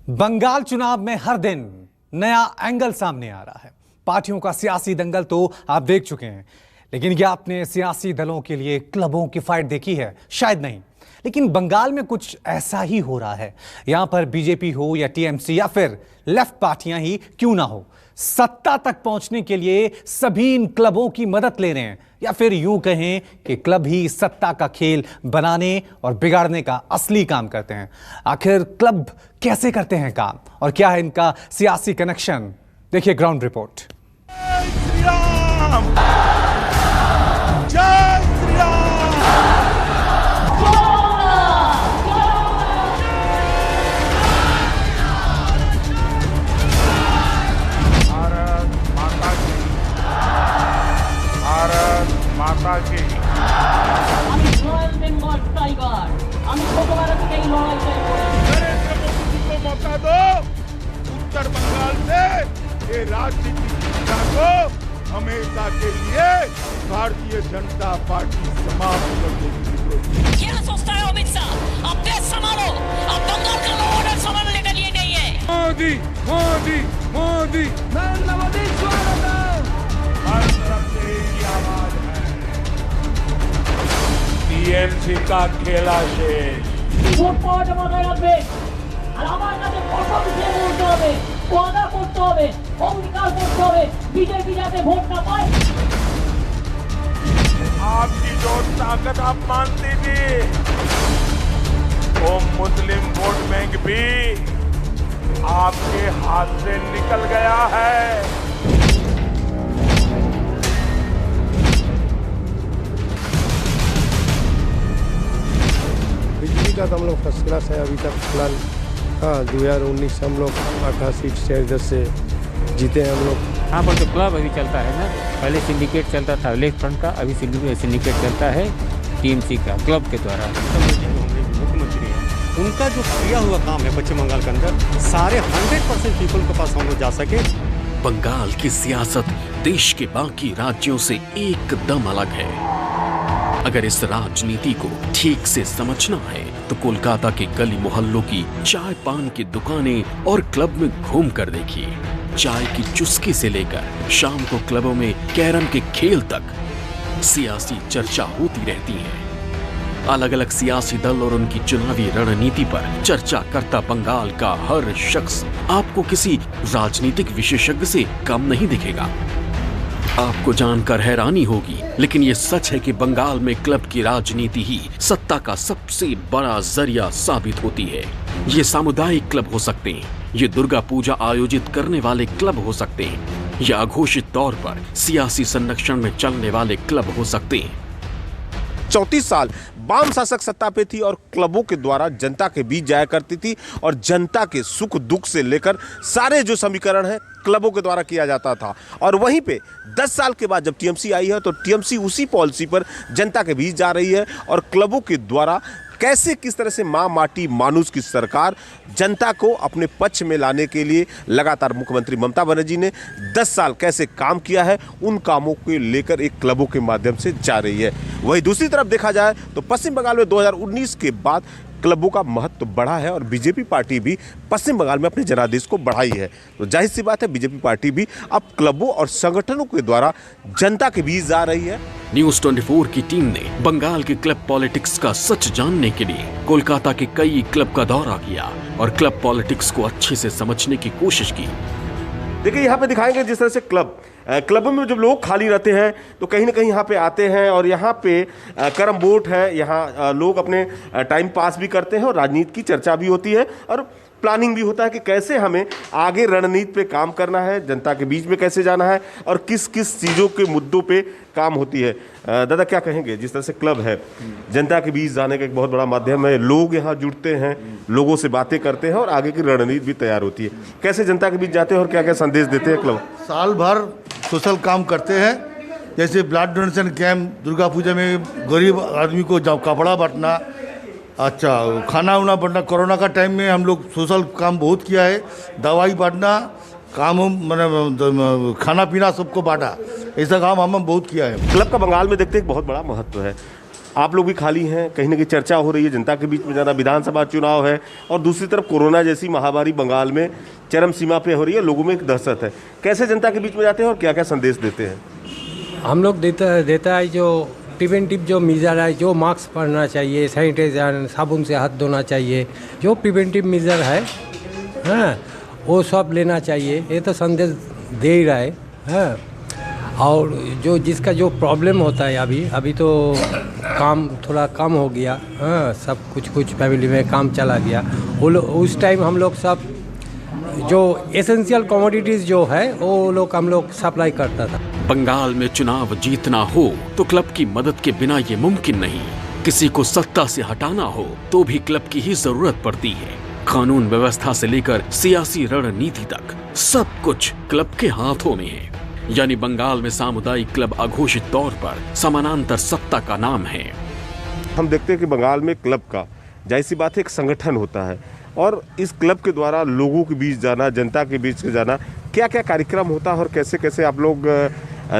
बंगाल चुनाव में हर दिन नया एंगल सामने आ रहा है। पार्टियों का सियासी दंगल तो आप देख चुके हैं, लेकिन क्या आपने सियासी दलों के लिए क्लबों की फाइट देखी है? शायद नहीं। लेकिन बंगाल में कुछ ऐसा ही हो रहा है। यहां पर बीजेपी हो या टीएमसी या फिर लेफ्ट पार्टियां ही क्यों ना हो, सत्ता तक पहुंचने के लिए सभी इन क्लबों की मदद ले रहे हैं, या फिर यूं कहें कि क्लब ही सत्ता का खेल बनाने और बिगाड़ने का असली काम करते हैं। आखिर क्लब कैसे करते हैं काम और क्या है इनका सियासी कनेक्शन? देखिए ग्राउंड रिपोर्ट। जय श्री राम, जय श्री राम। भारत माता की, भारत माता की। আমি রয়্যাল বেঙ্গল টাইগার, আমি ছোটবেলা থেকেই লড়াই চাই করি। नरेंद्र मोदी को मौका दो, उत्तर बंगाल से ये राजनीतिक शिक्षा को हमेशा के लिए भारतीय जनता पार्टी समाप्त कर देगी। क्या सोचता है अमित शाह? अब देश संभालो, अब बंगाल का लॉ ऑर्डर संभालने का लिए नहीं है। मोदी मोदी मोदी, नरेंद्र मोदी स्वागत है। हर तरफ से ये आवाज है, टीएमसी का खेला शेष। ভোট পাওয়াটা মাথায় রাখবে, আর আমার কাছে কসম দিয়ে বলতে হবে, ওয়াদা করতে হবে, অঙ্গীকার করতে হবে, বিজেপি যাতে ভোট না পায়। आपकी जो ताकत आप मानती थी, वो मुस्लिम वोट बैंक भी आपके हाथ से निकल गया है। बिजली का तो हम लोग फर्स्ट क्लास है अभी तक फिलहाल। हाँ 2019 हम लोग 18 सीट से इधर से जीते हैं हम लोग। यहाँ पर जो क्लब अभी चलता है ना, पहले सिंडिकेट चलता था लेफ्ट फ्रंट का, अभी सिंडिकेट चलता है टीएमसी का क्लब के द्वारा। मुख्यमंत्री हैं, उनका जो किया हुआ काम है पश्चिम बंगाल के अंदर, सारे 100% पीपल के पास हम लोग जा सके। बंगाल की सियासत देश के बाकी राज्यों से एकदम अलग है। अगर इस राजनीति को ठीक से समझना है तो कोलकाता के गली मोहल्लों की चाय पान की दुकानें और क्लब में घूम कर देखिए। चाय की चुस्की से लेकर शाम को क्लबों में कैरम के खेल तक सियासी चर्चा होती रहती है। अलग अलग सियासी दल और उनकी चुनावी रणनीति पर चर्चा करता बंगाल का हर शख्स आपको किसी राजनीतिक विशेषज्ञ से कम नहीं दिखेगा। आपको जानकर हैरानी होगी, लेकिन ये सच है कि बंगाल में क्लब की राजनीति ही सत्ता का सबसे बड़ा जरिया साबित होती है। ये सामुदायिक क्लब हो सकते हैं, ये दुर्गा पूजा आयोजित करने वाले क्लब हो सकते हैं, या अघोषित तौर पर सियासी संरक्षण में चलने वाले क्लब हो सकते हैं। 34 साल वाम शासक सत्ता पे थी और क्लबों के द्वारा जनता के बीच जाया करती थी और जनता के सुख दुख से लेकर सारे जो समीकरण है क्लबों के द्वारा किया जाता था। और वहीं पे 10 साल के बाद जब टीएमसी आई है तो टीएमसी उसी पॉलिसी पर जनता के बीच जा रही है और क्लबों के द्वारा कैसे किस तरह से माँ माटी मानुस की सरकार जनता को अपने पक्ष में लाने के लिए लगातार मुख्यमंत्री ममता बनर्जी ने 10 साल कैसे काम किया है, उन कामों को लेकर एक क्लबों के माध्यम से जा रही है। वहीं दूसरी तरफ देखा जाए तो पश्चिम बंगाल में 2019 के बाद क्लबों का महत्व बढ़ा है और बीजेपी पार्टी भी पश्चिम बंगाल में अपने जनादेश को बढ़ाई है। तो जाहिर सी बात है बीजेपी पार्टी भी अब क्लबों और संगठनों के द्वारा जनता के बीच जा रही है। न्यूज 24 की टीम ने बंगाल के क्लब पॉलिटिक्स का सच जानने के लिए कोलकाता के कई क्लब का दौरा किया और क्लब पॉलिटिक्स को अच्छे से समझने की कोशिश की। देखिए यहाँ पे दिखाएंगे जिस तरह से क्लबों में जब लोग खाली रहते हैं तो कहीं ना कहीं यहाँ पे आते हैं और यहाँ पे कैरम बोर्ड है, यहाँ लोग अपने टाइम पास भी करते हैं और राजनीति की चर्चा भी होती है और प्लानिंग भी होता है कि कैसे हमें आगे रणनीति पे काम करना है, जनता के बीच में कैसे जाना है और किस किस चीज़ों के मुद्दों पे काम होती है। दादा क्या कहेंगे, जिस तरह से क्लब है जनता के बीच जाने का एक बहुत बड़ा माध्यम है, लोग यहाँ जुड़ते हैं, लोगों से बातें करते हैं और आगे की रणनीति भी तैयार होती है, कैसे जनता के बीच जाते हैं और क्या क्या संदेश देते हैं क्लब? साल भर सोशल काम करते हैं, जैसे blood donation camp, Durga Puja में गरीब आदमी को कपड़ा बांटना, अच्छा खाना उना बांटना। कोरोना का टाइम में हम लोग सोशल काम बहुत किया है, दवाई बांटना, काम मैंने खाना पीना सबको बांटा, ऐसा काम हम बहुत किया है। क्लब का बंगाल में देखते हैं एक बहुत बड़ा महत्व है। आप लोग भी खाली हैं, कहीं ना कहीं चर्चा हो रही है जनता के बीच में जाना, विधानसभा चुनाव है और दूसरी तरफ कोरोना जैसी महामारी बंगाल में चरम सीमा पे हो रही है, लोगों में एक दहशत है। कैसे जनता के बीच में जाते हैं और क्या क्या संदेश देते हैं? हम लोग देता है जो प्रिवेंटिव जो मेजर है, जो मास्क पहनना चाहिए, सैनिटाइजर साबुन से हाथ धोना चाहिए, जो प्रिवेंटिव मेजर है हाँ वो सब लेना चाहिए, ये तो संदेश दे ही रहा है हाँ। और जो जिसका जो प्रॉब्लम होता है अभी तो काम थोड़ा कम हो गया हाँ, सब कुछ फैमिली में काम चला गया, वो उस टाइम हम लोग सब जो एसेंशियल कमोडिटीज़ जो है वो लोग हम लोग सप्लाई करता था। बंगाल में चुनाव जीतना हो तो क्लब की मदद के बिना ये मुमकिन नहीं। किसी को सत्ता से हटाना हो तो भी क्लब की ही जरूरत पड़ती है। कानून व्यवस्था से लेकर सियासी रणनीति तक सब कुछ क्लब के हाथों में है। यानी बंगाल में सामुदायिक क्लब अघोषित तौर पर समानांतर सत्ता का नाम है। हम देखते हैं कि बंगाल में क्लब का जाहिर सी बात है एक संगठन होता है और इस क्लब के द्वारा लोगों के बीच जाना, जनता के बीच जाना, क्या क्या कार्यक्रम होता है और कैसे कैसे आप लोग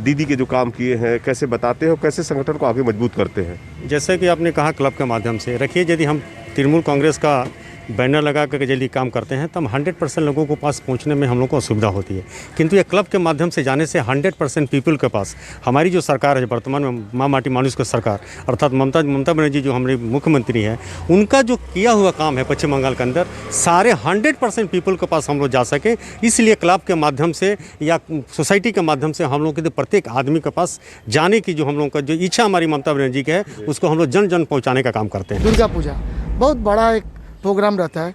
दीदी के जो काम किए हैं कैसे बताते हैं और कैसे संगठन को आगे मजबूत करते हैं? जैसे कि आपने कहा क्लब के माध्यम से रखिए, यदि हम तृणमूल कांग्रेस का बैनर लगा कर यदि काम करते हैं तो हम 100% लोगों को पास पहुंचने में हम लोग को असुविधा होती है, किंतु ये क्लब के माध्यम से जाने से 100% पीपल के पास हमारी जो सरकार है वर्तमान में माँ माटी मानुष की सरकार अर्थात ममता बनर्जी जो हमारी मुख्यमंत्री हैं, उनका जो किया हुआ काम है पश्चिम बंगाल के अंदर सारे 100% पीपल के पास हम लोग जा सके, इसलिए क्लब के माध्यम से या सोसाइटी के माध्यम से हम लोग के प्रत्येक आदमी के पास जाने की जो हम लोग का जो इच्छा हमारी ममता बनर्जी की है उसको हम लोग जन जन पहुँचाने का काम करते हैं। दुर्गा पूजा बहुत बड़ा एक प्रोग्राम रहता है,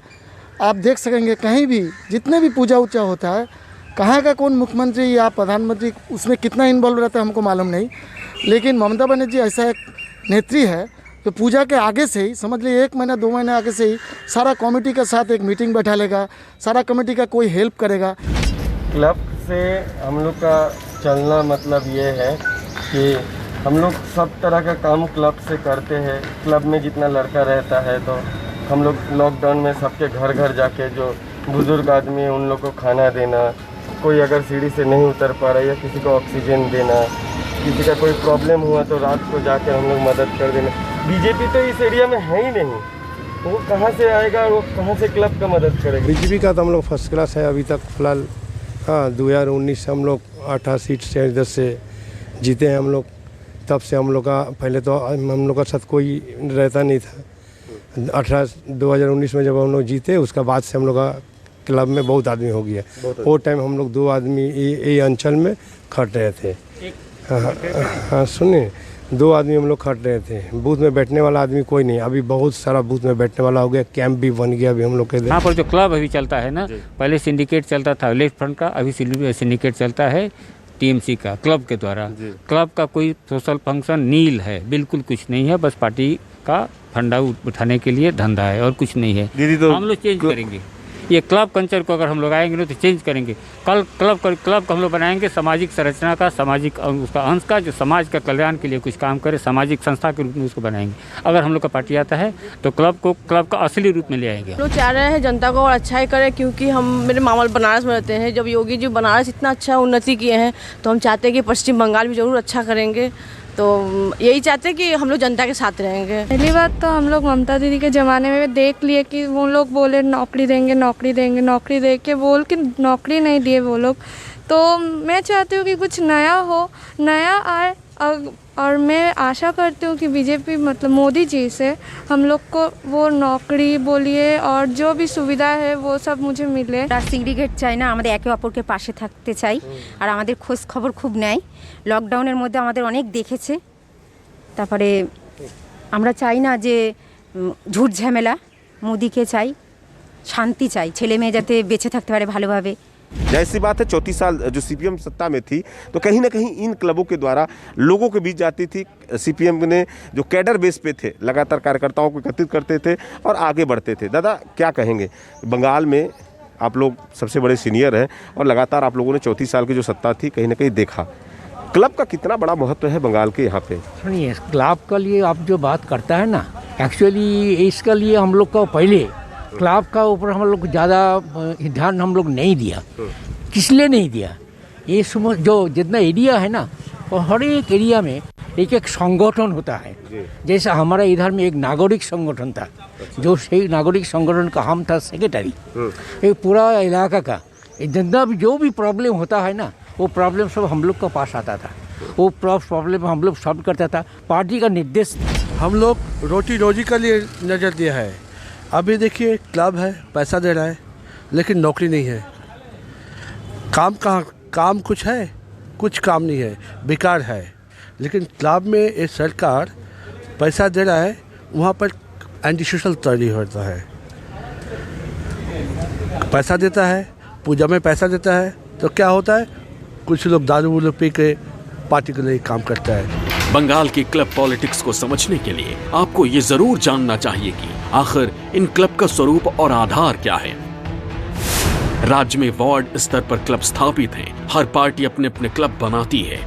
आप देख सकेंगे कहीं भी जितने भी पूजा उजा होता है, कहाँ का कौन मुख्यमंत्री या प्रधानमंत्री उसमें कितना इन्वॉल्व रहता है हमको मालूम नहीं, लेकिन ममता बनर्जी ऐसा एक नेत्री है तो पूजा के आगे से ही समझ लीजिए 1 महीना 2 महीने आगे से ही सारा कमेटी के साथ एक मीटिंग बैठा लेगा, सारा कमेटी का कोई हेल्प करेगा। क्लब से हम लोग का चलना मतलब ये है कि हम लोग सब तरह का काम क्लब से करते हैं। क्लब में जितना लड़का रहता है तो हम लोग लॉकडाउन में सबके घर घर जाके जो बुज़ुर्ग आदमी है उन लोग को खाना देना, कोई अगर सीढ़ी से नहीं उतर पा रहा है या किसी को ऑक्सीजन देना, किसी का कोई प्रॉब्लम हुआ तो रात को जाकर हम लोग मदद कर देना। बीजेपी तो इस एरिया में है ही नहीं, वो कहाँ से आएगा, वो कहाँ से क्लब का मदद करेगा? बीजेपी का तो हम लोग फर्स्ट क्लास है अभी तक फिलहाल हाँ। 2019 से हम लोग 18 सीट से 10 से जीते हैं हम लोग, तब से हम लोग का पहले तो हम लोग का साथ कोई रहता नहीं था। 2019 में जब हम लोग जीते उसके बाद से हम लोग का क्लब में बहुत आदमी हो गया। वो टाइम हम लोग 2 आदमी ये अंचल में खट रहे थे। हाँ सुनिए, 2 आदमी हम लोग खट रहे थे, बूथ में बैठने वाला आदमी कोई नहीं, अभी बहुत सारा बूथ में बैठने वाला हो गया, कैंप भी बन गया अभी हम लोग के। यहाँ पर जो क्लब अभी चलता है ना, पहले सिंडिकेट चलता था लेफ्ट फ्रंट का, अभी सिंडिकेट चलता है टीएमसी का क्लब के द्वारा। क्लब का कोई सोशल फंक्शन नील है, बिल्कुल कुछ नहीं है, बस पार्टी का फंडा उठाने के लिए धंधा है और कुछ नहीं है। दीदी तो हम लोग चेंज करेंगे ये क्लब कल्चर को, अगर हम लोग आएंगे तो चेंज करेंगे। कल क्लब को हम लोग बनाएंगे सामाजिक संरचना का, सामाजिक उसका अंश का, जो समाज का कल्याण के लिए कुछ काम करे, सामाजिक संस्था के रूप में उसको बनाएंगे। अगर हम लोग का पार्टी आता है तो क्लब का असली रूप में ले आएंगे। हम लोग चाह रहे हैं जनता को और अच्छा ही करे, क्योंकि हम मेरे मामा बनारस में रहते हैं, जब योगी जी बनारस इतना अच्छा उन्नति किए हैं तो हम चाहते हैं कि पश्चिम बंगाल भी ज़रूर अच्छा करेंगे। तो यही चाहते हैं कि हम लोग जनता के साथ रहेंगे। पहली बात तो हम लोग ममता दीदी के ज़माने में देख लिए कि वो लोग बोले नौकरी देंगे, नौकरी देंगे, नौकरी दे के बोल के नौकरी नहीं दिए वो लोग। तो मैं चाहती हूँ कि कुछ नया हो, नया आए, और मैं आशा करती हूँ कि बीजेपी मतलब मोदी जी से हम लोग को वो नौकरी बोलिए और जो भी सुविधा है वो सब मुझे मिले। সিন্ডিকেট চাই না, আমাদের একে অপরকে পাশে থাকতে চাই আর আমাদের খোঁজ খবর খুব নেয়। লকডাউনের মধ্যে আমাদের অনেক দেখেছে, তারপরে আমরা চাই না যে ঝুট ঝামেলা, মোদিকে চাই, শান্তি চাই, ছেলে মেয়ে যাতে বেঁচে থাকতে পারে ভালোভাবে। जैसी बात है 34 साल जो सीपीएम सत्ता में थी तो कहीं ना कहीं इन क्लबों के द्वारा लोगों के बीच जाती थी। सीपीएम ने जो कैडर बेस पे थे लगातार कार्यकर्ताओं को एकत्रित करते थे और आगे बढ़ते थे। दादा क्या कहेंगे, बंगाल में आप लोग सबसे बड़े सीनियर हैं और लगातार आप लोगों ने 34 साल की जो सत्ता थी कहीं ना कहीं देखा, क्लब का कितना बड़ा महत्व है बंगाल के यहाँ पे? सुनिए, क्लब के लिए आप जो बात करता है ना, एक्चुअली इसके लिए हम लोग का पहले क्लब का ऊपर हम लोग ज़्यादा ध्यान हम लोग नहीं दिया। किस लिए नहीं दिया, ये जो जितना एरिया है ना, और हर एक एरिया में एक एक संगठन होता है। जैसे हमारा इधर में एक नागरिक संगठन था, जो सही नागरिक संगठन का हम था सेक्रेटरी। ये पूरा इलाका का जितना भी जो भी प्रॉब्लम होता है ना, वो प्रॉब्लम सब हम लोग का पास आता था, वो प्रॉब्लम हम लोग सॉल्व करता था। पार्टी का निर्देश हम लोग रोटी रोजी के लिए नज़र दिया है। अभी देखिए क्लब है, पैसा दे रहा है, लेकिन नौकरी नहीं है। काम कहाँ, काम कुछ है, कुछ काम नहीं है, बेकार है। लेकिन क्लब में एक सरकार पैसा दे रहा है, वहाँ पर एंटी सोशल तैयारी होता है। पैसा देता है, पूजा में पैसा देता है, तो क्या होता है, कुछ लोग दारू वूरू पी के पार्टी के लिए काम करता है। बंगाल की क्लब पॉलिटिक्स को समझने के लिए आपको ये जरूर जानना चाहिए कि आखिर इन क्लब का स्वरूप और आधार क्या है। राज्य में वार्ड स्तर पर क्लब स्थापित हैं। हर पार्टी अपने अपने क्लब बनाती है।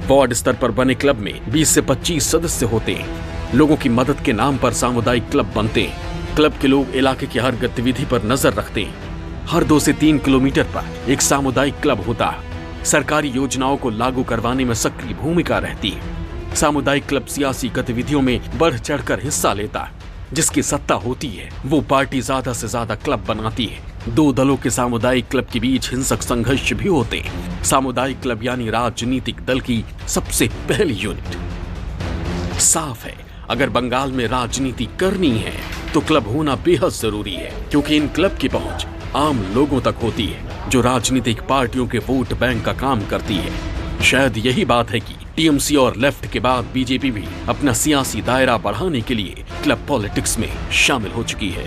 वार्ड स्तर पर बने क्लब में 20 से 25 सदस्य होते हैं। लोगों की मदद के नाम पर सामुदायिक क्लब बनते हैं। क्लब के लोग इलाके की हर गतिविधि पर नजर रखते हैं। हर 2 से 3 किलोमीटर पर एक सामुदायिक क्लब होता है। सरकारी योजनाओं को लागू करवाने में सक्रिय भूमिका रहती है। सामुदायिक क्लब सियासी गतिविधियों में बढ़ चढ़कर हिस्सा लेता है। जिसकी सत्ता होती है वो पार्टी ज्यादा से ज्यादा क्लब बनाती है। 2 दलों के सामुदायिक क्लब के बीच हिंसक संघर्ष भी होते हैं। सामुदायिक क्लब यानी राजनीतिक दल की सबसे पहली यूनिट। साफ है, अगर बंगाल में राजनीति करनी है तो क्लब होना बेहद जरूरी है, क्योंकि इन क्लब की पहुंच आम लोगों तक होती है, जो राजनीतिक पार्टियों के वोट बैंक का काम करती है। शायद यही बात है कि टीएमसी और लेफ्ट के बाद बीजेपी भी अपना सियासी दायरा बढ़ाने के लिए क्लब पॉलिटिक्स में शामिल हो चुकी है।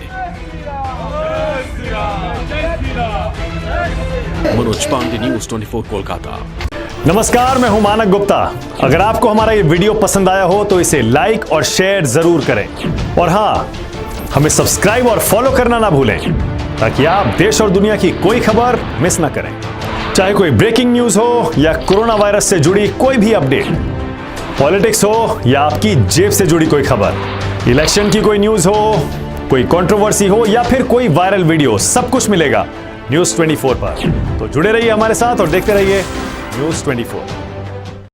मनोज पांडे, न्यूज़ 24 कोलकाता। नमस्कार, मैं हूं मानक गुप्ता। अगर आपको हमारा ये वीडियो पसंद आया हो तो इसे लाइक और शेयर जरूर करें, और हाँ, हमें सब्सक्राइब और फॉलो करना ना भूलें, ताकि आप देश और दुनिया की कोई खबर मिस ना करें। चाहे कोई ब्रेकिंग न्यूज हो या कोरोना वायरस से जुड़ी कोई भी अपडेट, पॉलिटिक्स हो या आपकी जेब से जुड़ी कोई खबर, इलेक्शन की कोई न्यूज हो, कोई कंट्रोवर्सी हो या फिर कोई वायरल वीडियो, सब कुछ मिलेगा न्यूज़ 24 पर। तो जुड़े रहिए हमारे साथ और देखते रहिए न्यूज़ 24।